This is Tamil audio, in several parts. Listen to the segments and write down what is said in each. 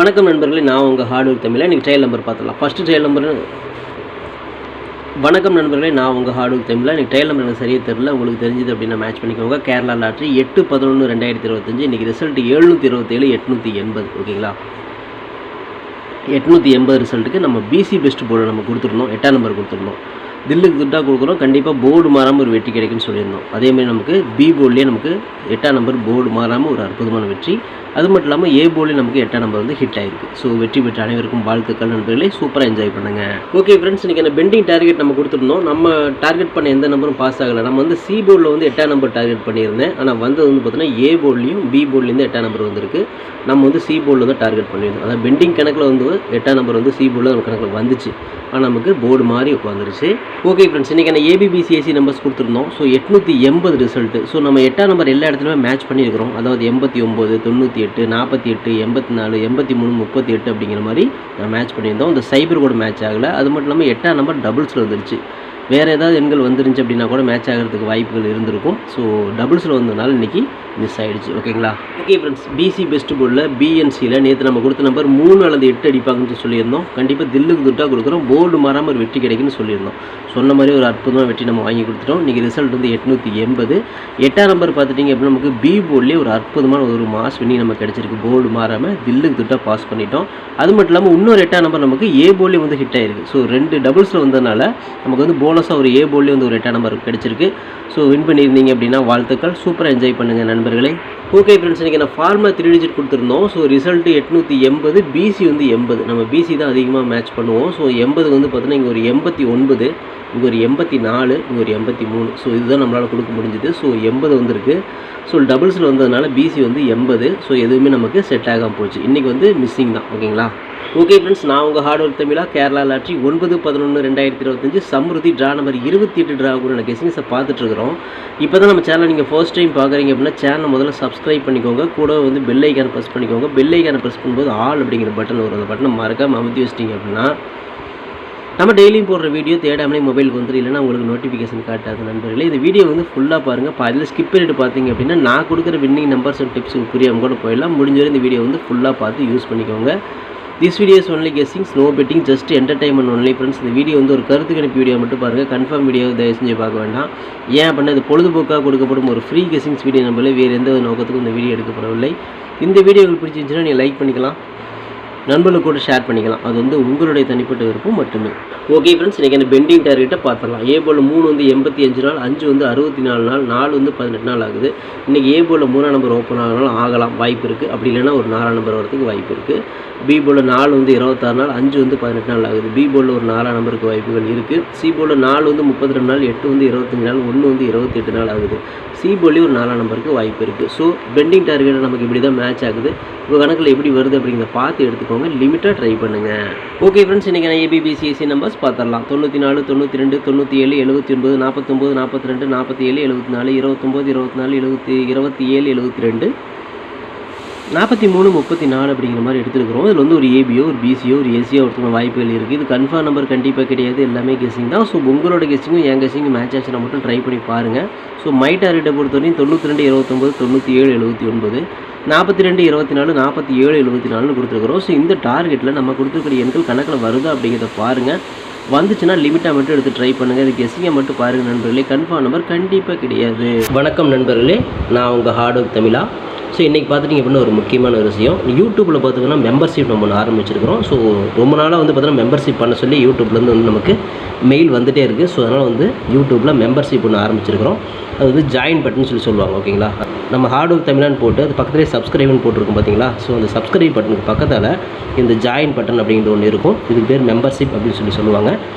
வணக்கம் நண்பர்களே, நான் உங்கள் ஹார்ட்வேர் தமிழில் இன்றைக்கி ட்ரையல் நம்பர் பார்த்துடலாம். First trial number. வணக்கம் நண்பர்களே, நான் உங்கள் ஹார்ட்வேர் தமிழில் இன்றைக்கி ட்ரையல் நம்பர் எனக்கு சரியாக தெரியல. உங்களுக்கு தெரிஞ்சது அப்படின்னா மேட்ச் பண்ணிக்கோங்க. கேரளா லாட்ரி 8/11/2025. இன்றைக்கி ரிசல்ட் 727 880. ஓகேங்களா, 880 ரிசல்ட்டுக்கு நம்ம பிசி பெஸ்ட் போர்டு நம்ம கொடுத்துருந்தோம். 8ஆம் நம்பர் கொடுத்துருந்தோம். தில்லுக்கு துட்டாக கொடுக்குறோம். கண்டிப்பாக போர்டு மாறாமல் ஒரு வெற்றி கிடைக்குன்னு சொல்லியிருந்தோம். அதேமாதிரி நமக்கு பி போர்ட்லேயே நமக்கு 8ஆம் நம்பர் போர்டு மாறாமல் ஒரு அற்புதமான வெற்றி. அது மட்டும் இல்லாமல் ஏ போர்ட்லேயே நமக்கு 8ஆம் நம்பர் வந்து ஹிட் ஆகிருக்கு. ஸோ வெற்றி பெற்ற அனைவருக்கும் வாழ்த்துக்கள் நண்பர்களே. சூப்பராக என்ஜாய் பண்ணுங்கள். ஓகே ஃப்ரெண்ட்ஸ், இன்றைக்கி அந்த பெண்டிங் டார்கெட் நம்ம கொடுத்துருந்தோம். நம்ம டார்கெட் பண்ண எந்த நம்பரும் பாஸ் ஆகலை. நம்ம வந்து சி போர்டில் வந்து 8ஆம் நம்பர் டார்கெட் பண்ணியிருந்தேன். ஆனால் வந்தது வந்து பார்த்தீங்கன்னா ஏ போர்ட்லேயும் பி போர்ட்லேருந்து 8ஆம் நம்பர் வந்திருக்கு. நம்ம வந்து சி போர்டில் தான் டார்கெட் பண்ணியிருந்தோம். அதாவது பெண்டிங் கணக்கில் வந்து 8ஆம் நம்பர் வந்து சி போர்டில் நம்ம கணக்கில் வந்துச்சு. ஆனால் நமக்கு போர்டு மாதிரி உட்காந்துருச்சு. ஓகே ஃப்ரெண்ட்ஸ், இன்றைக்கி ஏபிபிசிஎஸ்சி நம்பர்ஸ் கொடுத்துருந்தோம். So 880 result. ஸோ நம்ம 8ஆம் நம்பர் எல்லா இடத்துலையுமே மேட்ச் பண்ணியிருக்கிறோம். அதாவது 89, 98, 48, 84, 83, 38 அப்படிங்கிற மாதிரி நான் மேட்ச் பண்ணியிருந்தோம். இந்த சைபர் கூட மேட்ச் ஆகலை. அது மட்டும் இல்லாமல் 8ஆம் நம்பர் டபுள்ஸில் வந்துருச்சு. வேறு ஏதாவது எண்கள் வந்துருந்துச்சு அப்படின்னா கூட மேட்ச் ஆகிறதுக்கு வாய்ப்புகள் இருந்திருக்கும். ஸோ டபுள்ஸில் வந்ததுனால இன்றைக்கி மிஸ் ஆகிடுச்சு. ஓகேங்களா. ஓகே ஃப்ரெண்ட்ஸ், பிசி பெஸ்ட் போர்டில் பிஎன்சியில் நேற்று நம்ம கொடுத்த நம்பர் 3 அல்லது 8 அடிப்பாங்கன்னு சொல்லியிருந்தோம். கண்டிப்பாக தில்லுக்கு துட்டாக கொடுக்குறோம். போர்டு மாறாமல் ஒரு வெற்றி கிடைக்குன்னு சொல்லியிருந்தோம். சொன்ன மாதிரி ஒரு அற்புதமான வெற்றி நம்ம வாங்கி கொடுத்துட்டோம். இன்றைக்கி ரிசல்ட் வந்து 880. 8ஆம் நம்பர் பார்த்துட்டிங்க அப்படின்னா நமக்கு பி போர்ட்லேயே ஒரு அற்புதமான ஒரு மாஸ் வின்னி நமக்கு கிடச்சிருக்கு. போர்டு மாறாமல் தில்லுக்கு துட்டாக பாஸ் பண்ணிட்டோம். அது மட்டும் இல்லாமல் இன்னொரு 8ஆம் நம்பர் நமக்கு ஏ போர்ட்லேயே வந்து ஹிட் ஆகிருக்கு. ஸோ 2 டபுள்ஸில் வந்ததுனால நமக்கு வந்து போனஸாக ஒரு ஏ போர்ட்லேயே வந்து ஒரு 8ஆம் நம்பர் கிடச்சிருக்கு. ஸோ வின் பண்ணியிருந்தீங்க அப்படின்னா வாழ்த்துக்கள். சூப்பராக என்ஜாய் பண்ணுங்கள் நண்பர்களே. ஓகே ஃப்ரெண்ட்ஸ், இன்றைக்கி நான் ஃபார்முலா 3 டிஜிட் கொடுத்துருந்தோம். ஸோ ரிசல்ட்டு 880, பிசி வந்து 80. நம்ம பிசி தான் அதிகமாக மேட்ச் பண்ணுவோம். ஸோ 80 வந்து பார்த்தீங்கன்னா இங்கே ஒரு 89, இங்கே ஒரு 84, இங்கே ஒரு 83. ஸோ இதுதான் நம்மளால் கொடுக்க முடிஞ்சுது. ஸோ 80 வந்திருக்கு. ஸோ டபுள்ஸில் வந்ததுனால பிசி வந்து 80. ஸோ எதுவுமே நமக்கு செட் ஆகாமல் போச்சு. இன்றைக்கி வந்து மிஸ்ஸிங் தான். ஓகேங்களா. ஓகே ஃப்ரெண்ட்ஸ், நான் உங்கள் ஹார்ட்வேர் தமிழா. Kerala lottery 9/11/2025 Samriddhi draw number 28 draw கூட எனக்கு கெஸிங்ஸை பார்த்துட்ருக்குறோம். இப்போ தான் நம்ம சேனலை நீங்கள் ஃபர்ஸ்ட் டைம் பார்க்குறீங்க அப்படின்னா சேனலை முதல்ல சப்ஸ்கிரைப் பண்ணிக்கோங்க. கூட வந்து பெல் ஐக்கானை ப்ரெஸ் பண்ணிக்கோங்க. பெல் ஐக்கானை ப்ரெஸ் பண்ணும்போது ஆல் அப்படிங்கிற பட்டன் வரும். அந்த பட்டனை மறக்காமல் அமுத்தி வச்சிட்டிங்க அப்படின்னா நம்ம டெய்லியும் போடுற வீடியோ தேடாமலே மொபைலுக்கு வந்துடும். இல்லைனா உங்களுக்கு நோட்டிஃபிகேஷன் காட்டாது நண்பர்களே. இந்த வீடியோ வந்து ஃபுல்லாக பாருங்கள். அதில் ஸ்கிப் பண்ணிட்டு பார்த்தீங்க அப்படின்னா நான் கொடுக்குற வின்னிங் நம்பர்ஸ் அண்ட் டிப்ஸ் புரியாமல் கூட போயிடலாம். முடிஞ்ச வரை இந்த வீடியோ வந்து ஃபுல்லாக பார்த்து யூஸ் பண்ணிக்கோங்க. This video is only guessings, no betting, just entertainment only friends. இந்த வீடியோ வந்து ஒரு கருத்து கணிப்பு வீடியோ மட்டும் பாருங்கள். கன்ஃபார்ம் வீடியோ தயவு செஞ்சு பார்க்க வேண்டாம். ஏன் அப்படின்னா இது பொழுதுபோக்காக கொடுக்கப்படும் ஒரு ஃப்ரீ கெஸ்ஸிங்ஸ் வீடியோ நம்மளே வேறு எந்த நோக்கத்துக்கும் இந்த வீடியோ எடுக்கப்படவில்லை. இந்த வீடியோ உங்களுக்கு பிடிச்சிருந்துச்சுன்னா நீங்கள் லைக் பண்ணிக்கலாம், நண்பர்களுக்கு கூட ஷேர் பண்ணிக்கலாம். அது வந்து உங்களுடைய தனிப்பட்ட விருப்பம் மட்டுமே. ஓகே ஃப்ரெண்ட்ஸ், இன்றைக்கி அந்த பெண்டிங் டார்கெட்டை பார்த்துடலாம். ஏ போர்டில் 3 வந்து 85 நாள், 5 வந்து 64 நாள், 4 வந்து 18 நாள் ஆகுது. இன்றைக்கி ஏ போர்டில் 3ஆம் நம்பர் ஓப்பன் ஆகலாம், வாய்ப்பு இருக்குது. அப்படி இல்லைன்னா ஒரு 4ஆம் நம்பர் வரதுக்கு வாய்ப்பு இருக்குது. பி போர்டில் 4 வந்து 26 நாள், 5 வந்து 18 நாள் ஆகுது. பி போர்டில் ஒரு 4ஆம் நம்பருக்கு வாய்ப்புகள் இருக்குது. சி போர்டில் 4 வந்து 32 நாள், 8 வந்து 25 நாள், 1 வந்து 28 நாள் ஆகுது. சி போர்ட்லேயும் ஒரு 4ஆம் நம்பருக்கு வாய்ப்பு இருக்குது. ஸோ பெண்டிங் டார்கெட் நமக்கு இப்படி தான் மேட்ச் ஆகுது. உங்கள் கணக்கில் எப்படி வருது அப்படிங்கிறத பார்த்து எடுத்துக்கோங்க. லிமிட்டாக ட்ரை பண்ணுங்கள். ஓகே ஃப்ரெண்ட்ஸ், இன்றைக்கி நான் ஏபிபிசிஎஸ்சி நம்பர்ஸ் பார்த்துடலாம். 94, 92, 97, 79, 49, 42, 47, 74, 29, 24, 27, 72, 43, 34 அப்படிங்கிற மாதிரி எடுத்துருக்கிறோம். இதில் வந்து ஒரு ஏபியோ, ஒரு பிசியோ, ஒரு ஏசியோ ஒருத்தவங்க வாய்ப்புகள் இருக்குது. இது கன்ஃபார்ம் நம்பர் கண்டிப்பாக கிடையாது. எல்லாமே கெஸ்ஸிங் தான். ஸோ உங்களோட கெஸ்ஸிங்கும் என் கெஸ்ஸிங்கும் மேட்ச் ஆச்சுன்னா மட்டும் ட்ரை பண்ணி பாருங்கள். ஸோ மை டார்கெட்டை பொறுத்தவரையும் 92, 29, 97, 79, 42, 24, 47, 74 கொடுத்துருக்குறோம். ஸோ இந்த டார்கெட்டில் நம்ம கொடுத்துருக்கிற எண்கள் கணக்கில் வருதா அப்படிங்கிறத பாருங்கள். வந்துச்சுன்னா லிமிட்டாக மட்டும் எடுத்து ட்ரை பண்ணுங்கள். இது கெஸ்ஸிங்கை மட்டும் பாருங்கள் நண்பர்களே. கன்ஃபார்ம் நம்பர் கண்டிப்பாக கிடையாது. வணக்கம் நண்பர்களே, நான் உங்கள் ஹார்ட்வேர் தமிழா. ஸோ இன்றைக்கி பார்த்துட்டிங்க அப்படின்னா ஒரு முக்கியமான ஒரு விஷயம். யூடியூப்பில் பார்த்திங்கன்னா மெம்பர்ஷிப் நம்ம ஒன்று ஆரம்பிச்சிருக்கிறோம். ஸோ ரொம்ப நாளாக வந்து பார்த்திங்கன்னா மெம்பர்ஷிப் பண்ண சொல்லி யூடியூப்லேருந்து வந்து நமக்கு மெயில் வந்துகிட்டே இருக்குது. ஸோ அதனால் வந்து யூடியூப்பில் மெம்பர்ஷிப் ஒன்று ஆரம்பிச்சிருக்கிறோம். அது வந்து ஜாயின் பட்டன் சொல்லி சொல்லுவாங்க. ஓகேங்களா. நம்ம ஹார்ட்வேர் தமிழான்னு போட்டு அது பக்கத்துலேயே சப்ஸ்கிரைப்னு போட்டிருக்கோம் பார்த்தீங்களா. ஸோ அந்த சப்ஸ்கிரைப் பட்டனுக்கு பக்கத்தில் இந்த ஜாயின் பட்டன் அப்படிங்கிற ஒன்று இருக்கும். இதுக்கு பேர் மெம்பர்ஷிப் அப்படின்னு சொல்லி சொல்லுவாங்க.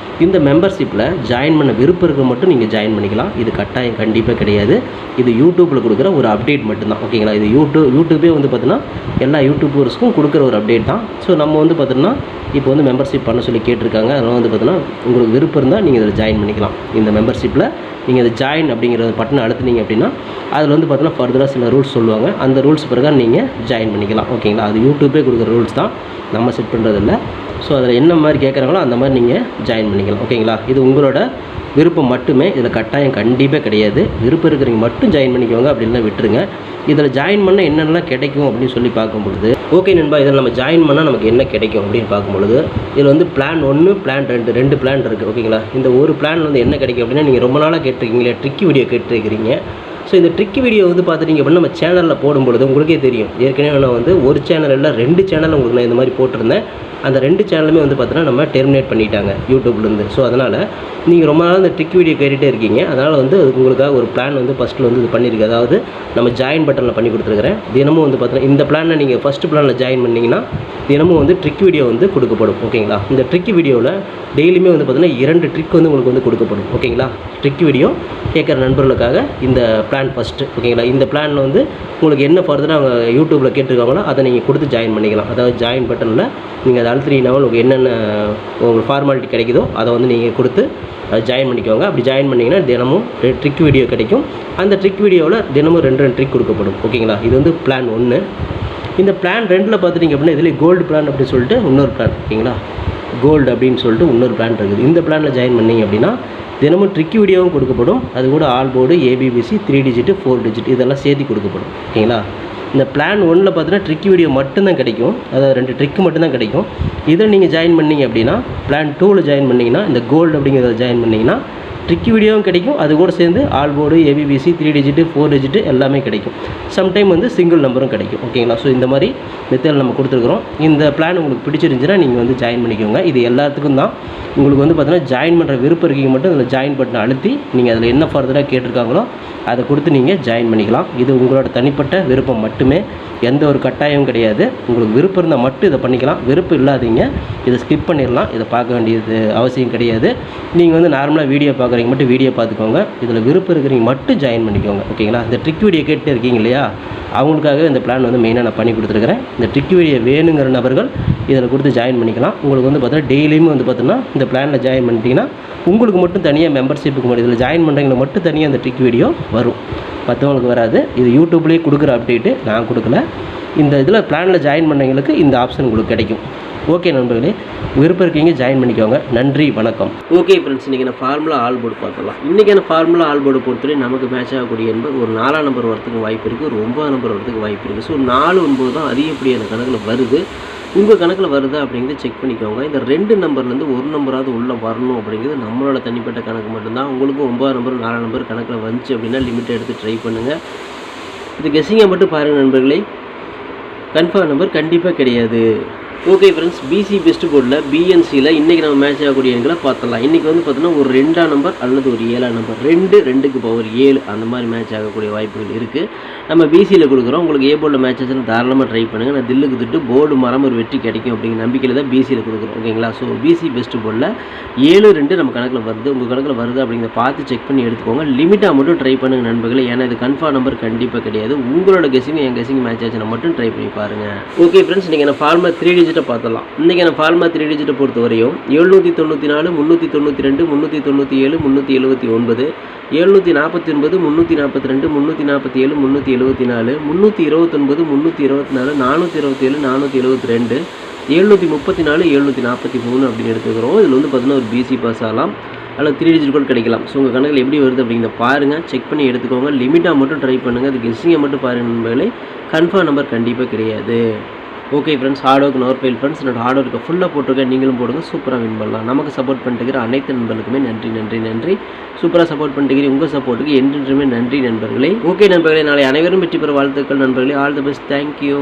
இந்த மெம்பர்ஷிப்பில் ஜாயின் பண்ண விருப்பம் இருக்க மட்டும் நீங்கள் ஜாயின் பண்ணிக்கலாம். இது கட்டாயம் கண்டிப்பாக கிடையாது. இது யூடியூப்பில் கொடுக்குற ஒரு அப்டேட் மட்டும்தான். ஓகேங்களா. இது யூடியூபே வந்து பார்த்தீங்கன்னா எல்லா யூடியூபர்ஸ்க்கும் கொடுக்குற ஒரு அப்டேட் தான். ஸோ நம்ம வந்து பார்த்தீங்கன்னா இப்போ வந்து மெம்பர்ஷிப் பண்ண சொல்லி கேட்டிருக்காங்க. அதனால் வந்து பார்த்தீங்கன்னா உங்களுக்கு விருப்பம் இருந்தால் நீங்கள் இதில் ஜாயின் பண்ணிக்கலாம். இந்த மெம்பர்ஷிப்பில் நீங்கள் இதை ஜாயின் அப்படிங்கிற பட்டனை அழுத்தினீங்க அப்படின்னா அதில் வந்து பார்த்தீங்கன்னா ஃபர்தராக சில ரூல்ஸ் சொல்லுவாங்க. அந்த ரூல்ஸ் பிரகாரம் நீங்கள் ஜாயின் பண்ணிக்கலாம். ஓகேங்களா. அது யூடியூபே கொடுக்குற ரூல்ஸ் தான், நம்ம செட் பண்ணுறதில்ல. ஸோ அதில் என்ன மாதிரி கேட்குறாங்களோ அந்த மாதிரி நீங்கள் ஜாயின் பண்ணிக்கலாம். ஓகேங்களா. இது உங்களோட விருப்பம் மட்டுமே, இதில் கட்டாயம் கண்டிப்பாக கிடையாது. விருப்பம் இருக்கிறவங்க மட்டும் ஜாயின் பண்ணிக்கோங்க, அப்படின்னா விட்டுருங்க. இதில் ஜாயின் பண்ணால் என்னென்னலாம் கிடைக்கும் அப்படின்னு சொல்லி பார்க்கும்பொழுது, ஓகே நண்பா, இதில் நம்ம ஜாயின் பண்ணால் நமக்கு என்ன கிடைக்கும் அப்படின்னு பார்க்கும்பொழுது, இதில் வந்து பிளான் 1 பிளான் 2 பிளான் இருக்குது. ஓகேங்களா, இந்த ஒரு பிளான் வந்து என்ன கிடைக்கும் அப்படின்னா, நீங்கள் ரொம்ப நாளாக கேட்டிருக்கீங்களே ட்ரிக்கி வீடியோ கேட்டிருக்கிறீங்க. ஸோ இந்த ட்ரிக்கி வீடியோ வந்து பார்த்துட்டிங்க அப்படின்னா நம்ம சேனலில் போடும்பொழுது உங்களுக்கே தெரியும். ஏற்கனவே நான் வந்து ஒரு சேனல் இல்லை 2 சேனல் உங்களுக்கு நான் இந்த மாதிரி போட்டிருந்தேன். அந்த 2 சேனலுமே வந்து பார்த்தீங்கன்னா நம்ம டெர்மினேட் பண்ணிட்டாங்க யூடியூப்லேருந்து. ஸோ அதனால் நீங்கள் ரொம்ப நாள் இந்த ட்ரிக் வீடியோ கேட்டுகிட்டே இருக்கீங்க. அதனால் வந்து உங்களுக்காக ஒரு பிளான் வந்து ஃபஸ்ட்டில் வந்து இது பண்ணியிருக்கு. அதாவது நம்ம ஜாயின் பட்டனில் பண்ணி கொடுத்துருக்குறேன். தினமும் வந்து பார்த்தீங்கன்னா இந்த பிளானில் நீங்கள் ஃபஸ்ட்டு பிளானில் ஜாயின் பண்ணிங்கன்னா தினமும் வந்து ட்ரிக் வீடியோ வந்து கொடுக்கப்படும். ஓகேங்களா, இந்த ட்ரிக் வீடியோவில் டெய்லியுமே வந்து பார்த்தீங்கன்னா 2 ட்ரிக் வந்து உங்களுக்கு வந்து கொடுக்கப்படும். ஓகேங்களா, ட்ரிக் வீடியோ கேட்குற நண்பர்களுக்காக இந்த பிளான் ஃபஸ்ட்டு. ஓகேங்களா, இந்த பிளானில் வந்து உங்களுக்கு என்ன ஃபர்தராக அவங்க யூடியூப்பில் கேட்டிருக்காங்களோ அதை நீங்கள் கொடுத்து ஜாயின் பண்ணிக்கலாம். அதாவது ஜாயின் பட்டனில் நீங்கள் அதை அழுத்தினீங்கன்னா உங்களுக்கு என்னென்ன உங்களுக்கு ஃபார்மாலிட்டி கிடைக்குதோ அதை வந்து நீங்கள் கொடுத்து ஜாயின் பண்ணிக்கோங்க. அப்படி ஜாயின் பண்ணிங்கன்னா தினமும் ட்ரிக் வீடியோ கிடைக்கும். அந்த ட்ரிக் வீடியோவில் தினமும் 2 ட்ரிக் கொடுக்கப்படும். ஓகேங்களா, இது வந்து பிளான் 1. இந்த பிளான் 2ல் பார்த்துட்டிங்க அப்படின்னா இதில் கோல்டு பிளான் அப்படின்னு சொல்லிட்டு இன்னொரு பிளான். ஓகேங்களா, கோல்டு அப்படின்னு சொல்லிட்டு இன்னொரு பிளான் இருக்குது. இந்த பிளானில் ஜாயின் பண்ணிங்க அப்படின்னா தினமும் ட்ரிக் வீடியோவும் கொடுக்கப்படும். அது கூட all board, ABBC, 3 digit 4 digit இதெல்லாம் சேர்த்து கொடுக்கப்படும். ஓகேங்களா, இந்த பிளான் 1ல் பார்த்தீங்கன்னா ட்ரிக் வீடியோ மட்டும்தான் கிடைக்கும். அதாவது 2 ட்ரிக் மட்டும்தான் கிடைக்கும். இதில் நீங்கள் ஜாயின் பண்ணிங்க அப்படின்னா பிளான் 2ல் ஜாயின் பண்ணிங்கன்னா இந்த கோல்டு அப்படிங்கிறத ஜாயின் பண்ணிங்கன்னா ட்ரிக் வீடியோவும் கிடைக்கும். அது கூட சேர்ந்து all board, ABBC, 3 digit 4 digit எல்லாமே கிடைக்கும். சம்டைம் வந்து சிங்கிள் நம்பரும் கிடைக்கும். ஓகேங்களா, ஸோ இந்த மாதிரி மெத்தட் நம்ம கொடுத்துருக்குறோம். இந்த பிளான் உங்களுக்கு பிடிச்சிருந்துச்சுன்னா நீங்கள் வந்து ஜாயின் பண்ணிக்கோங்க. இது எல்லாத்துக்கும் தான். உங்களுக்கு வந்து பார்த்தீங்கன்னா ஜாயின் பண்ணுற விருப்பம் இருக்கீங்க மட்டும் அதில் ஜாயின் பட்டனை அழுத்தி நீங்கள் அதில் என்ன ஃபர்தராக கேட்டிருக்காங்களோ அதை கொடுத்து நீங்கள் ஜாயின் பண்ணிக்கலாம். இது உங்களோட தனிப்பட்ட விருப்பம் மட்டுமே, எந்த ஒரு கட்டாயமும் கிடையாது. உங்களுக்கு விருப்பம் இருந்தால் மட்டும் இதை பண்ணிக்கலாம். விருப்பம் இல்லாதீங்க இதை ஸ்கிப் பண்ணிடலாம். இதை பார்க்க வேண்டியது அவசியம் கிடையாது. நீங்கள் வந்து நார்மலாக வீடியோ பார்க்குறீங்க மட்டும் வீடியோ பார்த்துக்கோங்க. இதில் விருப்பம் இருக்கிறீங்க மட்டும் ஜாயின் பண்ணிக்கோங்க. ஓகேங்களா, இந்த ட்ரிக் வீடியோ கேட்டு இருக்கீங்க இல்லையா, அவங்களுக்காக இந்த பிளான் வந்து மெயினாக நான் பண்ணி கொடுத்துருக்குறேன். இந்த ட்ரிக் வீடியோ வேணுங்கிற நபர்கள் இதில் கொடுத்து ஜாயின் பண்ணிக்கலாம். உங்களுக்கு வந்து பார்த்தீங்கன்னா டெய்லியுமே வந்து பார்த்தீங்கன்னா இந்த பிளானில் ஜாயின் பண்ணிட்டீங்கன்னா உங்களுக்கு மட்டும் தனியாக மெம்பர்ஷிப்புக்கு மட்டும் இதில் ஜாயின் பண்ணுறவங்களுக்கு மட்டும் தனியாக அந்த ட்ரிக் வீடியோ வரும், மற்றவங்களுக்கு வராது. இது யூடியூப்லேயே கொடுக்குற அப்டேட்டு, நான் கொடுக்கல. இந்த இதில் பிளானில் ஜாயின் பண்ணவங்களுக்கு இந்த ஆப்ஷன் உங்களுக்கு கிடைக்கும். ஓகே நண்பர்களே, விருப்பம் இருக்கீங்க ஜாயின் பண்ணிக்கோங்க. நன்றி, வணக்கம். ஓகே ஃப்ரெண்ட்ஸ், இன்றைக்கி நான் ஃபார்முலா ஆல் போர்டு பார்க்கலாம். இன்றைக்கான ஃபார்முலா ஆல் போர்டு பொறுத்தவரை நமக்கு மேட்ச் ஆகக்கூடிய என்பது ஒரு 4ஆம் நம்பர் வரத்துக்கு வாய்ப்பு இருக்குது, ஒரு 9ஆம் நம்பர் வரத்துக்கு வாய்ப்பு இருக்குது. ஸோ 4, 9 தான் அதிகப்படியான கணக்கில் வருது. உங்கள் கணக்கில் வருதா அப்படிங்கிறத செக் பண்ணிக்கோங்க. இந்த 2 நம்பர்லேருந்து ஒரு நம்பராவது உள்ளே வரணும் அப்படிங்கிறது நம்மளோட தனிப்பட்ட கணக்கு மட்டும்தான். உங்களுக்கு 9ஆம் நம்பர் 4ஆம் நம்பர் கணக்கில் வந்துச்சு அப்படின்னா லிமிட்டை எடுத்து ட்ரை பண்ணுங்கள். இது கெஸ்ஸிங்கை மட்டும் பாருங்கள் நண்பர்களே, கன்ஃபார்ம் நம்பர் கண்டிப்பாக கிடையாது. ஓகே ஃப்ரெண்ட்ஸ், பிசி பெஸ்ட் போர்டில் பிஎன்சியில் இன்றைக்கி நம்ம மேட்ச் ஆகக்கூடிய எண்களை பார்த்துடலாம். இன்றைக்கி வந்து பார்த்தோன்னா ஒரு 2ஆம் நம்பர் அல்லது ஒரு 7ஆம் நம்பர், 2க்கு பவர் 7 அந்த மாதிரி மேட்ச் ஆகக்கூடிய வாய்ப்புகள் இருக்குது. நம்ம பிசியில் கொடுக்குறோம். உங்களுக்கு ஏ போர்டில் மேட்ச் ஆச்சுன்னு தாராளமாக ட்ரை பண்ணுங்கள். நான் தில்லுக்கு திட்டு போர்டு மரம் ஒரு வெற்றி கிடைக்கும் அப்படிங்கிற நம்பிக்கையில் தான் பிசியில் கொடுக்குறோம். ஓகேங்களா, ஸோ பிசி பெஸ்ட் போர்டில் 7, 2 நம்ம கணக்கில் வருது. உங்கள் கணக்கில் வருது அப்படிங்கிறத பார்த்து செக் பண்ணி எடுத்துக்கோங்க. லிமிட்டாக மட்டும் ட்ரை பண்ணுங்கள் நண்பர்களே, ஏன்னா இது கன்ஃபார்ம் நம்பர் கண்டிப்பாக கிடையாது. உங்களோட கெஸிங் என் கெஸிங் மேட்ச் ஆச்சுன்னா மட்டும் ட்ரை பண்ணி பாருங்கள். ஓகே ஃப்ரெண்ட்ஸ், இன்றைக்கி நான் ஃபார்முலா 3 டிஜிட்டை பார்த்தலாம். இன்றைக்கி நான் ஃபார்முலா 3 டிஜிட்டை பொறுத்த வரையும் 794, 392, 397, 379, 749, 342, 347, 374, 329, 324, 427, 472, 734, 743 அப்படின்னு எடுத்துக்கிறோம். இதில் வந்து பார்த்தீங்கன்னா ஒரு பிசி பாஸ் ஆகலாம், அதில் 3 டிஜிட் கூட கிடைக்கலாம். ஸோ உங்கள் கணக்கில் எப்படி வருது அப்படிங்கிறத பாருங்கள், செக் பண்ணி எடுத்துக்கோங்க. லிமிட்டாக மட்டும் ட்ரை பண்ணுங்கள். அது கெஸ்ஸிங்கை மட்டும் பாருங்கள் நண்பர்களே, கன்ஃபார்ம் நம்பர் கண்டிப்பாக கிடையாது. Okay friends, hard work nor fail friends. என்னோட ஹார்ட் ஒர்க்கை ஃபுல்லாக போட்டிருக்கேன், நீங்களும் போடுங்க, சூப்பராக வின் பண்ணலாம். நமக்கு சப்போர்ட் பண்ணிட்டுக்கிற அனைத்து நண்பர்களுக்குமே நன்றி நன்றி நன்றி. சூப்பராக சப்போர்ட் பண்ணிட்டுக்கிறீங்க, உங்கள் சப்போர்ட்டுக்கு என்றென்றுமே நன்றி நண்பர்களே. ஓகே நண்பர்களே, நாளை அனைவரும் வெற்றி பெற வாழ்த்துக்கள் நண்பர்களே. All the best, thank you.